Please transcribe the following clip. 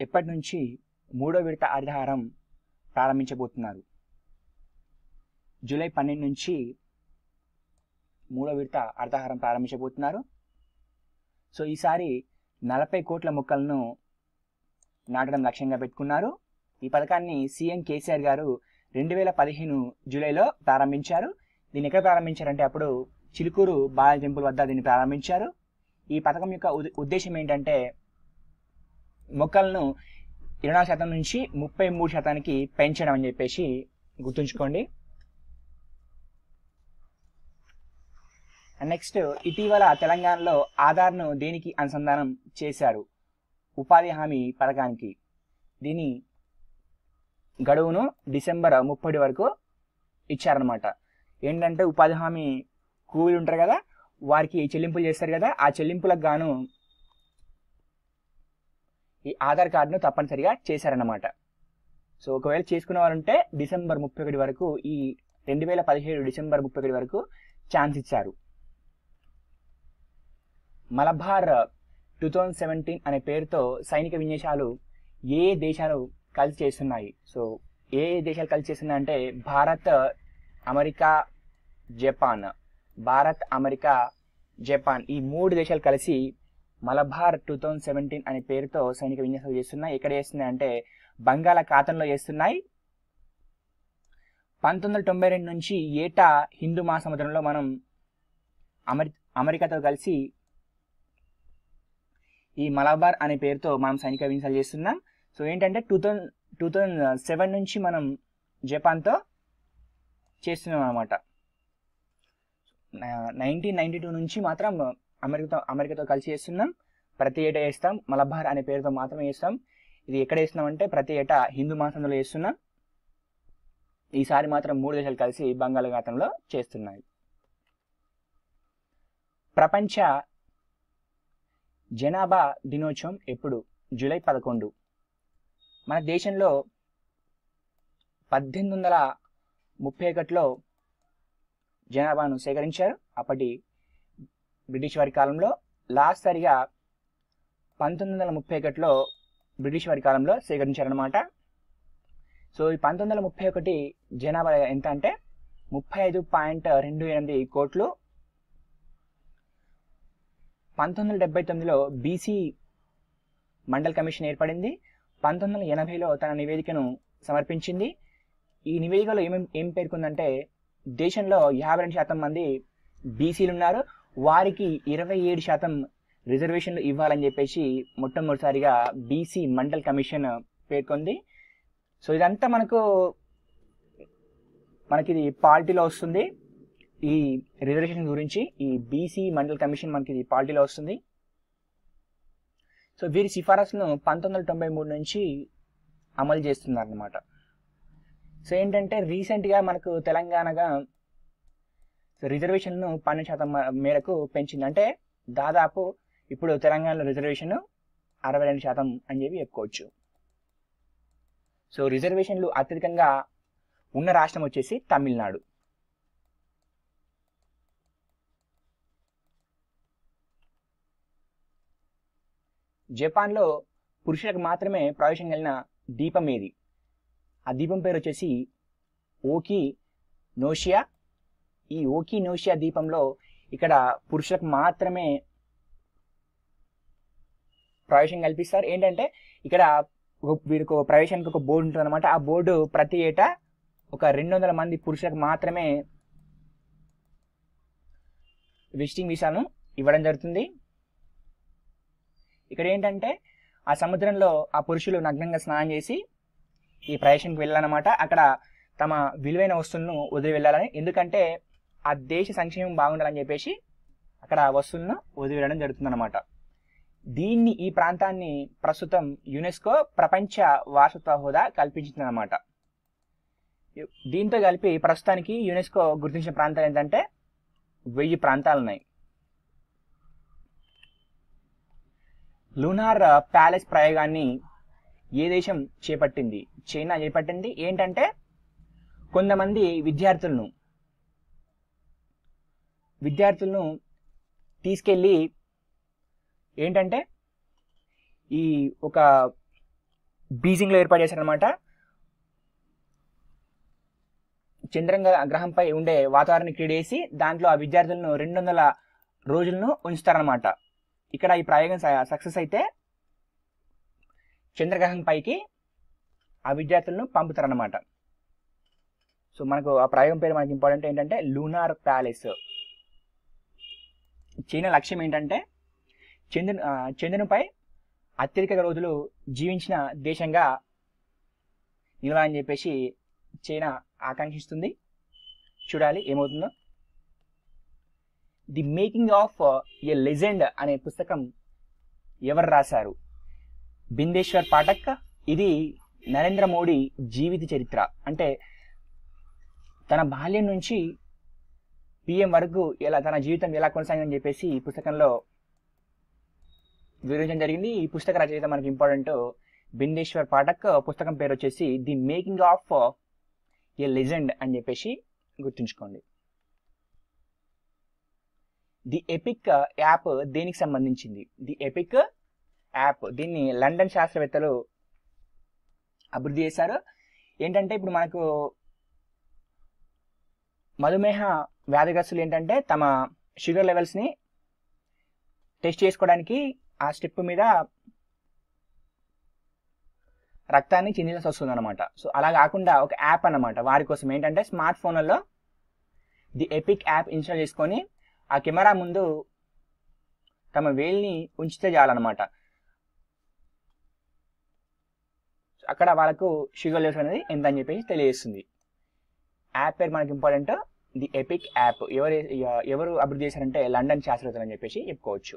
ఎప్పటి నుంచి 3వ విడత హరితహారం ప్రారంభించబోతున్నారు. జూలై 12 నుంచి 3వ విడత హరితహారం ప్రారంభించబోతున్నారు. సో ఈసారి 40 కోట్ల మొక్కలను నాటడం లక్ష్యంగా పెట్టుకున్నారు. ఈ పథకాన్ని సీఎం కేసీఆర్ గారు 2015 జూలైలో ప్రారంభించారు. దీన్ని ఎక్కడ ప్రారంభించారంటే అప్పుడు చిలుకూరు బాలాజీ టెంపుల్ వద్ద దీన్ని ప్రారంభించారు. ఈ పథకం యొక్క ఉద్దేశం ఏంటంటే మొక్కలను 24% నుంచి 33% పెంచడం అని చెప్పేసి గుర్తుంచుకోండి. నెక్స్ట్, ఇటీవల తెలంగాణలో ఆధార్ను దేనికి అనుసంధానం చేశారు? ఉపాధి హామీ పథకానికి. దీని గడువును డిసెంబర్ 30 వరకు ఇచ్చారనమాట. ఏంటంటే ఉపాధి హామీ కూలీలు ఉంటారు కదా, వారికి చెల్లింపులు చేస్తారు కదా, ఆ చెల్లింపులకు గాను ఈ ఆధార్ కార్డును తప్పనిసరిగా చేశారన్నమాట. సో ఒకవేళ చేసుకున్న వారు ఉంటే డిసెంబర్ 31 వరకు, ఈ 2017 డిసెంబర్ 31 వరకు ఛాన్స్ ఇచ్చారు. మలబార్ 2017 అనే పేరుతో సైనిక విన్యాసాలు ఏ దేశాలు కలిసి చేస్తున్నాయి? సో ఏ దేశాలు కలిసి చేస్తున్నాయంటే Bharat, America, Japan. Bharat, America, Japan ఈ 3 దేశాలు కలిసి మలబార్ 2017 అనే పేరుతో సైనిక విన్యాసాలు చేస్తున్నాయి. ఎక్కడ చేస్తున్నాయి అంటే బంగాళాఖాతంలో చేస్తున్నాయి. 1992 నుంచి ఏటా హిందూ మహాసముద్రంలో మనం అమెరికాతో కలిసి ఈ మలబార్ అనే పేరుతో మనం సైనిక విన్యాసాలు చేస్తున్నాం. సో ఏంటంటే 2007 నుంచి మనం జపాన్తో చేస్తున్నాం అనమాట. 1992 నుంచి మాత్రం అమెరికాతో కలిసి చేస్తున్నాం. ప్రతి ఏటా చేస్తాం. మలబార్ అనే పేరుతో మాత్రమే చేస్తాం. ఇది ఎక్కడ చేస్తున్నాం అంటే ప్రతి ఏటా హిందూ మహాసముద్రంలో చేస్తున్నాం. ఈసారి మాత్రం 3 దేశాలు కలిసి బంగాళాఖాతంలో చేస్తున్నాయి. ప్రపంచ జనాభా దినోత్సవం ఎప్పుడు? జూలై 11. మన దేశంలో 1831లో జనాభాను సేకరించారు. అప్పటి బ్రిటిష్ వారి కాలంలో. లాస్ట్ సారిగా 1931లో బ్రిటిష్ వారి కాలంలో సేకరించారనమాట. సో ఈ 1931 జనాభా ఎంత అంటే 35.28 కోట్లు. 1979లో బీసీ మండల్ కమిషన్ ఏర్పడింది. 1980లో తన నివేదికను సమర్పించింది. ఈ నివేదికలో ఏం పేర్కొందంటే దేశంలో 52% మంది బీసీలు ఉన్నారు, వారికి 27% రిజర్వేషన్లు ఇవ్వాలని చెప్పేసి మొట్టమొదటిసారిగా బీసీ మండల్ కమిషన్ పేర్కొంది. సో ఇదంతా మనకి ఇది పాలిటీలో వస్తుంది. ఈ రిజర్వేషన్ గురించి ఈ బీసీ మండల్ కమిషన్ మనకి ఇది పాలిటీలో వస్తుంది. సో వీరి సిఫారసును 1993 నుంచి అమలు చేస్తున్నారు అన్నమాట. సో ఏంటంటే రీసెంట్గా మనకు తెలంగాణగా రిజర్వేషన్ను 12% మేరకు పెంచింది. అంటే దాదాపు ఇప్పుడు తెలంగాణలో రిజర్వేషన్ 62% అని చెప్పి చెప్పుకోవచ్చు. సో రిజర్వేషన్లు అత్యధికంగా ఉన్న రాష్ట్రం వచ్చేసి తమిళనాడు. జపాన్లో పురుషులకు మాత్రమే ప్రవేశం కలిగిన దీపం ఏది? ఆ దీపం పేరు వచ్చేసి ఓకినోషియా. ఈ ఓకినోషియా దీపంలో ఇక్కడ పురుషులకు మాత్రమే ప్రవేశం కల్పిస్తారు. ఏంటంటే ఇక్కడ వీరికి ప్రవేశానికి ఒక బోర్డు ఉంటుంది అనమాట. ఆ బోర్డు ప్రతి ఏటా ఒక 200 మంది పురుషులకు మాత్రమే విజిటింగ్ వీసాను ఇవ్వడం జరుగుతుంది. ఇక్కడ ఏంటంటే ఆ సముద్రంలో ఆ పురుషులు నగ్నంగా స్నానం చేసి ఈ ప్రదేశానికి వెళ్ళాలన్నమాట. అక్కడ తమ విలువైన వస్తువులను వదిలి వెళ్ళాలని, ఎందుకంటే ఆ దేశ సంక్షేమం బాగుండాలని చెప్పేసి అక్కడ వస్తువులను వదిలి వెళ్ళడం జరుగుతుందన్నమాట. ఈ ప్రాంతాన్ని ప్రస్తుతం యునెస్కో ప్రపంచ వారసత్వ హోదా కల్పించిందన్నమాట. దీంతో కలిపి ప్రస్తుతానికి యునెస్కో గుర్తించిన ప్రాంతాలు ఏంటంటే 1000 ప్రాంతాలు ఉన్నాయి. లూనార్ ప్యాలెస్ ప్రయోగాన్ని ఏ దేశం చేపట్టింది? చైనా చేపట్టింది. ఏంటంటే కొంతమంది విద్యార్థులను తీసుకెళ్ళి ఏంటంటే ఈ ఒక బీజింగ్లో ఏర్పాటు చేశారనమాట. గ్రహంపై ఉండే వాతావరణాన్ని క్రియేట్ చేసి దాంట్లో ఆ విద్యార్థులను 200 రోజులను ఉంచుతారనమాట. ఇక్కడ ఈ ప్రయోగం సక్సెస్ అయితే చంద్రగ్రహం పైకి ఆ విద్యార్థులను పంపుతారనమాట. సో మనకు ఆ ప్రయోగం పేరు మనకి ఇంపార్టెంట్ ఏంటంటే లూనార్ ప్యాలెస్. చైనా లక్ష్యం ఏంటంటే చంద్రునిపై అత్యధిక రోజులు జీవించిన దేశంగా నిలవాలని చెప్పేసి చైనా ఆకాంక్షిస్తుంది. చూడాలి ఏమవుతుందో. The making of a legend అనే పుస్తకం ఎవరు రాశారు? బిందేశ్వర్ పాఠక్. ఇది నరేంద్ర మోడీ జీవిత చరిత్ర. అంటే తన బాల్యం నుంచి పిఎం వరకు తన జీవితం ఎలా కొనసాగిందని చెప్పేసి ఈ పుస్తకంలో వివరించడం జరిగింది. ఈ పుస్తక రచయిత మనకి ఇంపార్టెంట్ బిందేశ్వర్ పాఠక్. పుస్తకం పేరు వచ్చేసి the making of a legend అని చెప్పేసి గుర్తుంచుకోండి. ది ఎపిక్ యాప్ దేనికి సంబంధించింది? ది ఎపిక్ యాప్ దీన్ని లండన్ శాస్త్రవేత్తలు అభివృద్ధి చేశారు. ఏంటంటే ఇప్పుడు మనకు మధుమేహ వ్యాధిగ్రస్తులు ఏంటంటే తమ షుగర్ లెవెల్స్ని టెస్ట్ చేసుకోవడానికి ఆ స్టెప్ మీద రక్తాన్ని చిందించాల్సి వస్తుంది అనమాట. సో అలా కాకుండా ఒక యాప్ అన్నమాట వారి కోసం. ఏంటంటే స్మార్ట్ ఫోన్లలో ది ఎపిక్ యాప్ ఇన్స్టాల్ చేసుకొని ఆ కెమెరా ముందు తమ వేలిని ఉంచితే చాలన్నమాట. అక్కడ వాళ్ళకు షుగర్ లెవెల్స్ అనేది ఎంత అని చెప్పేసి తెలియజేస్తుంది. యాప్ పేరు మనకి ఇంపార్టెంట్ ది ఎపిక్ యాప్. ఎవరు అభివృద్ధి చేశారంటే లండన్ శాస్త్రవేత్తలు అని చెప్పేసి చెప్పుకోవచ్చు.